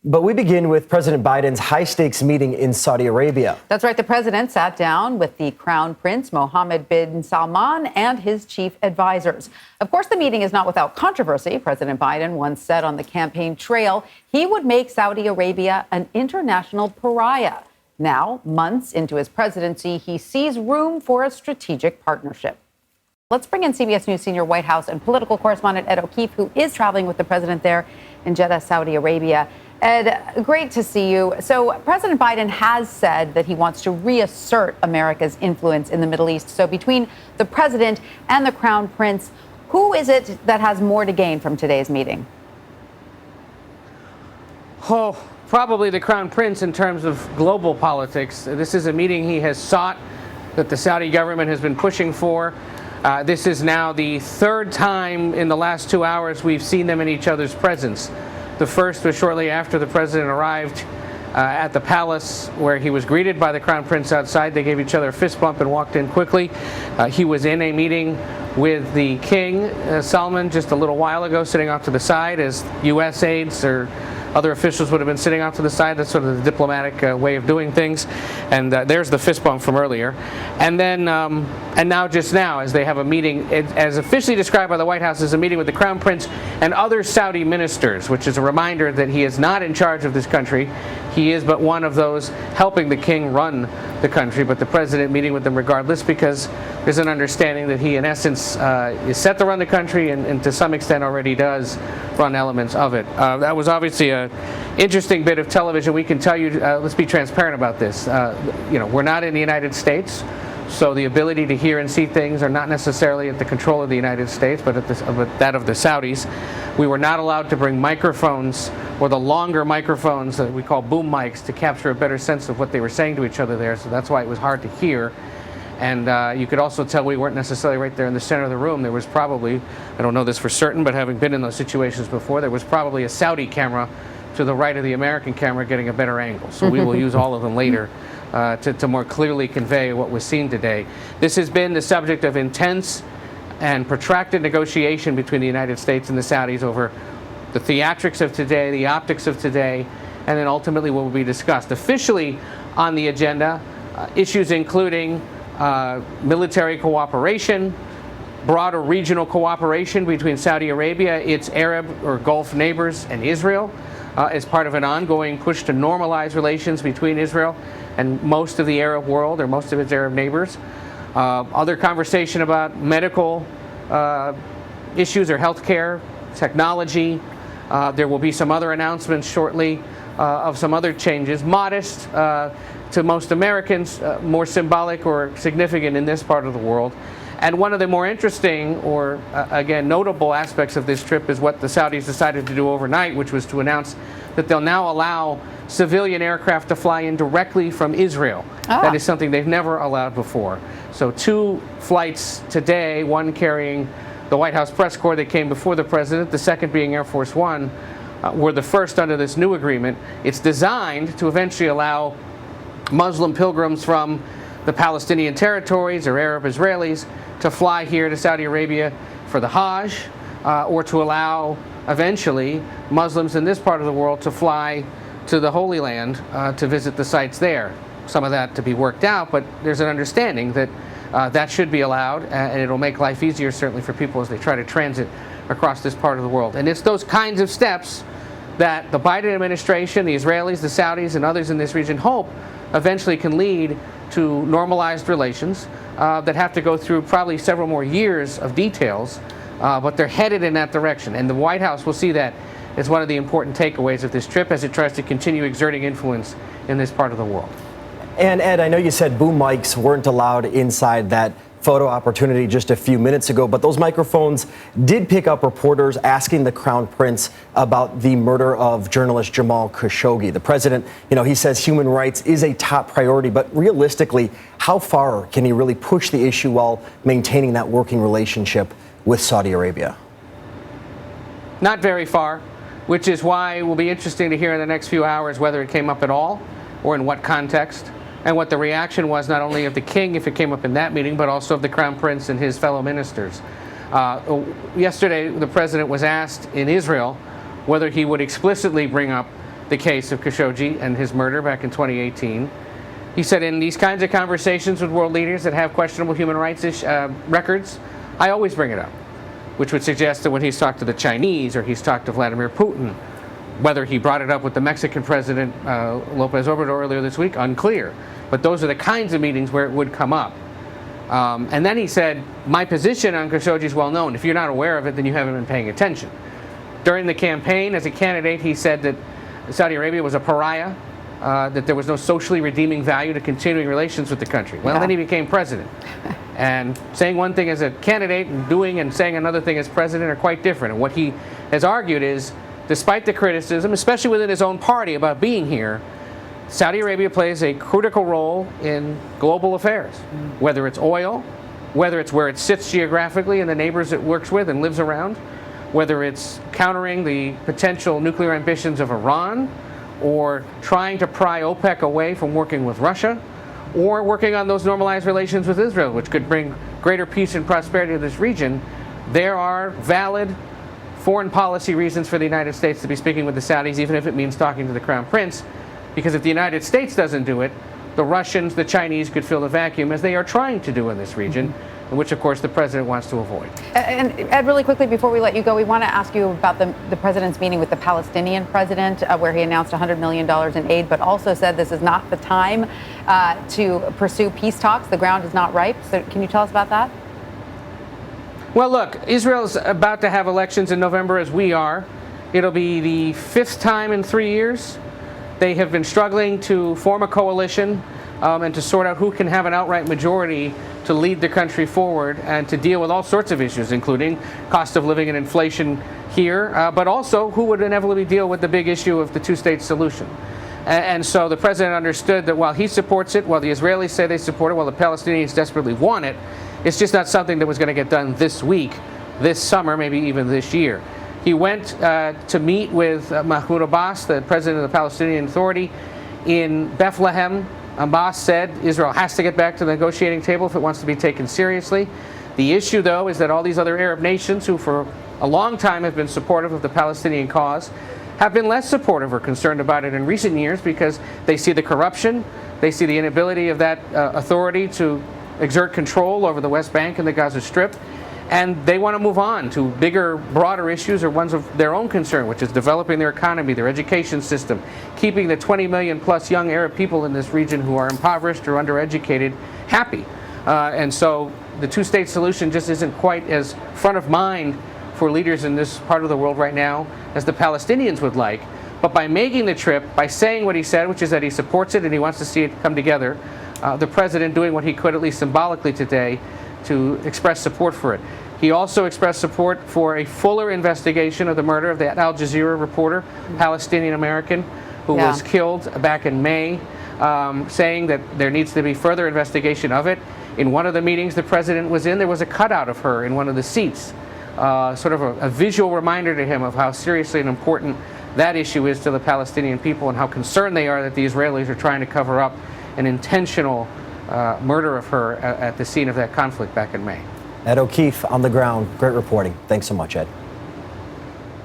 But we begin with President Biden's high-stakes meeting in Saudi Arabia. That's right. The president sat down with the Crown Prince Mohammed bin Salman and his chief advisors. Of course, the meeting is not without controversy. President Biden once said on the campaign trail he would make Saudi Arabia an international pariah. Now, months into his presidency, he sees room for a strategic partnership. Let's bring in CBS News senior White House and political correspondent Ed O'Keefe, who is traveling with the president there in Jeddah, Saudi Arabia. Ed, great to see you. So President Biden has said that he wants to reassert America's influence in the Middle East. So between the president and the Crown Prince, who is it that has more to gain from today's meeting? Oh, probably the Crown Prince in terms of global politics. This is a meeting he has sought, that the Saudi government has been pushing for. This is now the third time in the last 2 hours we've seen them in each other's presence. The first was shortly after the president arrived at the palace, where he was greeted by the Crown Prince outside. They gave each other a fist bump and walked in quickly. He was in a meeting with the king, Salman, just a little while ago, sitting off to the side, as U.S. aides or other officials would have been sitting off to the side. That's sort of the diplomatic way of doing things. And there's the fist bump from earlier. And then, and now just now, as they have a meeting, as officially described by the White House, as a meeting with the Crown Prince and other Saudi ministers, which is a reminder that he is not in charge of this country. He is but one of those helping the king run the country, but the president meeting with them regardless, because there's an understanding that he, in essence, is set to run the country and to some extent already does run elements of it. That was obviously an interesting bit of television. We can tell you, let's be transparent about this. We're not in the United States, so the ability to hear and see things are not necessarily at the control of the United States, but at that of the Saudis. We were not allowed to bring microphones, or the longer microphones that we call boom mics, to capture a better sense of what they were saying to each other there, so that's why it was hard to hear. And you could also tell we weren't necessarily right there in the center of the room. There was probably, I don't know this for certain, but having been in those situations before, there was probably a Saudi camera to the right of the American camera getting a better angle. So we will use all of them later to more clearly convey what was seen today. This has been the subject of intense and protracted negotiation between the United States and the Saudis over the theatrics of today, the optics of today, and then ultimately what will be discussed. Officially on the agenda, issues including military cooperation, broader regional cooperation between Saudi Arabia, its Arab or Gulf neighbors, and Israel, as part of an ongoing push to normalize relations between Israel and most of the Arab world, or most of its Arab neighbors. Other conversation about medical issues or healthcare, technology. There will be some other announcements shortly of some other changes, modest to most Americans, more symbolic or significant in this part of the world. And one of the more interesting or, again, notable aspects of this trip is what the Saudis decided to do overnight, which was to announce that they'll now allow civilian aircraft to fly in directly from Israel. That is something they've never allowed before. So 2 flights today, one carrying the White House press corps that came before the president, the second being Air Force One, were the first under this new agreement. It's designed to eventually allow Muslim pilgrims from the Palestinian territories or Arab Israelis to fly here to Saudi Arabia for the Hajj, or to allow eventually Muslims in this part of the world to fly to the Holy Land to visit the sites there. Some of that to be worked out, but there's an understanding that that should be allowed, and it'll make life easier certainly for people as they try to transit across this part of the world. And it's those kinds of steps that the Biden administration, the Israelis, the Saudis, and others in this region hope eventually can lead to normalized relations that have to go through probably several more years of details, but they're headed in that direction. And the White House will see that as one of the important takeaways of this trip as it tries to continue exerting influence in this part of the world. And Ed, I know you said boom mics weren't allowed inside that photo opportunity just a few minutes ago, but those microphones did pick up reporters asking the Crown Prince about the murder of journalist Jamal Khashoggi. The president, he says human rights is a top priority, but realistically, how far can he really push the issue while maintaining that working relationship with Saudi Arabia? Not very far, which is why it will be interesting to hear in the next few hours whether it came up at all or in what context, and what the reaction was not only of the king if it came up in that meeting, but also of the Crown Prince and his fellow ministers. Yesterday, the president was asked in Israel whether he would explicitly bring up the case of Khashoggi and his murder back in 2018. He said, in these kinds of conversations with world leaders that have questionable human rights records, I always bring it up, which would suggest that when he's talked to the Chinese or he's talked to Vladimir Putin, whether he brought it up with the Mexican president, Lopez Obrador, earlier this week, unclear. But those are the kinds of meetings where it would come up. And then he said, my position on Khashoggi is well known. If you're not aware of it, then you haven't been paying attention. During the campaign, as a candidate, he said that Saudi Arabia was a pariah, that there was no socially redeeming value to continuing relations with the country. Well, then he became president. And saying one thing as a candidate and doing and saying another thing as president are quite different. And what he has argued is, despite the criticism, especially within his own party about being here, Saudi Arabia plays a critical role in global affairs, whether it's oil, whether it's where it sits geographically and the neighbors it works with and lives around, whether it's countering the potential nuclear ambitions of Iran, or trying to pry OPEC away from working with Russia, or working on those normalized relations with Israel, which could bring greater peace and prosperity to this region. There are valid foreign policy reasons for the United States to be speaking with the Saudis, even if it means talking to the Crown Prince, because if the United States doesn't do it, the Russians, the Chinese could fill the vacuum, as they are trying to do in this region, which, of course, the president wants to avoid. And Ed, really quickly, before we let you go, we want to ask you about the president's meeting with the Palestinian president, where he announced $100 million in aid, but also said this is not the time to pursue peace talks. The ground is not ripe. So can you tell us about that? Well, look, Israel's about to have elections in November, as we are. It'll be the 5th time in 3 years. They have been struggling to form a coalition and to sort out who can have an outright majority to lead the country forward and to deal with all sorts of issues, including cost of living and inflation here, but also who would inevitably deal with the big issue of the two-state solution. And so the president understood that while he supports it, while the Israelis say they support it, while the Palestinians desperately want it, it's just not something that was going to get done this week, this summer, maybe even this year. He went to meet with Mahmoud Abbas, the president of the Palestinian Authority, in Bethlehem. Abbas said Israel has to get back to the negotiating table if it wants to be taken seriously. The issue, though, is that all these other Arab nations, who for a long time have been supportive of the Palestinian cause, have been less supportive or concerned about it in recent years because they see the corruption, they see the inability of that authority to exert control over the West Bank and the Gaza Strip, and they want to move on to bigger, broader issues or ones of their own concern, which is developing their economy, their education system, keeping the 20 million plus young Arab people in this region who are impoverished or undereducated happy. And so the two-state solution just isn't quite as front of mind for leaders in this part of the world right now as the Palestinians would like. But by making the trip, by saying what he said, which is that he supports it and he wants to see it come together, the president doing what he could, at least symbolically today, to express support for it. He also expressed support for a fuller investigation of the murder of that Al Jazeera reporter, Palestinian-American, who was killed back in May, saying that there needs to be further investigation of it. In one of the meetings the president was in, there was a cutout of her in one of the seats, sort of a visual reminder to him of how seriously and important that issue is to the Palestinian people and how concerned they are that the Israelis are trying to cover up an intentional murder of her at the scene of that conflict back in May. Ed O'Keefe on the ground. Great reporting. Thanks so much, Ed.